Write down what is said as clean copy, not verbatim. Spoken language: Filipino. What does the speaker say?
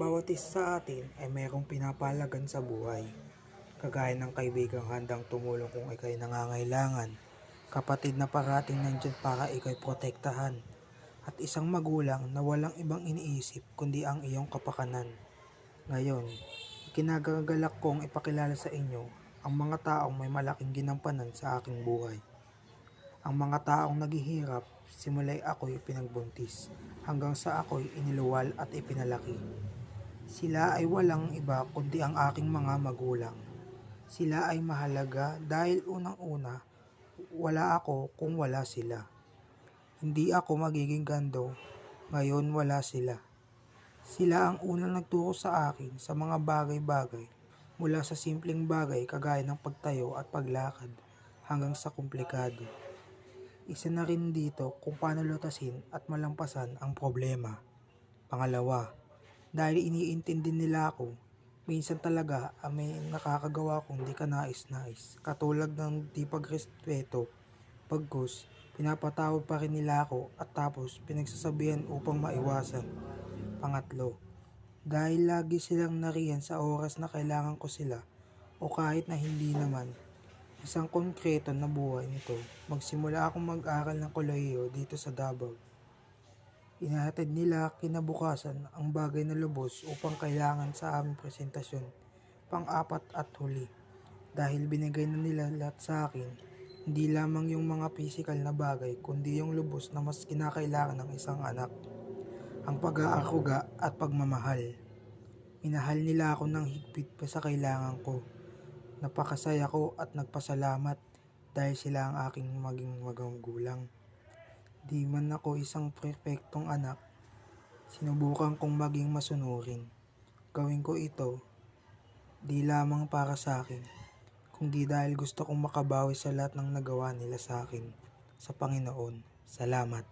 Bawat isa sa atin ay mayroong pinapahalagan sa buhay. Kagaya ng kaibigang handang tumulong kung ikay nangangailangan, kapatid na parating nandyan para ikay protektahan, at isang magulang na walang ibang iniisip kundi ang iyong kapakanan. Ngayon, ikinagagalak kong ipakilala sa inyo ang mga taong may malaking ginampanan sa aking buhay. Ang mga taong naghihirap, simula'y ako'y pinagbuntis, hanggang sa ako'y iniluwal at ipinalaki. Sila ay walang iba kundi ang aking mga magulang. Sila ay mahalaga dahil unang-una, wala ako kung wala sila. Hindi ako magiging ganito, ngayon wala sila. Sila ang unang nagturo sa akin sa mga bagay-bagay, mula sa simpleng bagay kagaya ng pagtayo at paglakad, hanggang sa komplikado. Isa na rin dito kung paano lutasin at malampasan ang problema. Pangalawa, dahil iniintindi nila ako, minsan talaga may nakakagawa kong di ka nais-nais. Katulad ng di pagrespeto, pagkus, pinapatawad pa rin nila ako at tapos pinagsasabihan upang maiwasan. Pangatlo, dahil lagi silang nariyan sa oras na kailangan ko sila o kahit na hindi naman. Isang konkreto na buhay nito, magsimula akong mag-aral ng kolehiyo dito sa Davao. Inahatid nila kinabukasan ang bagay na lubos upang kailangan sa aming presentasyon. Pang-apat at huli, dahil binigay na nila lahat sa akin, hindi lamang yung mga physical na bagay kundi yung lubos na mas kinakailangan ng isang anak, ang pag-aaruga at pagmamahal. Minahal nila ako ng higpit pa sa kailangan ko. Napakasaya ko at nagpasalamat dahil sila ang aking maging magulang. Di man ako isang perpektong anak, sinubukan kong maging masunurin. Gawin ko ito, di lamang para sa akin, kundi dahil gusto kong makabawi sa lahat ng nagawa nila sa akin. Sa Panginoon, salamat.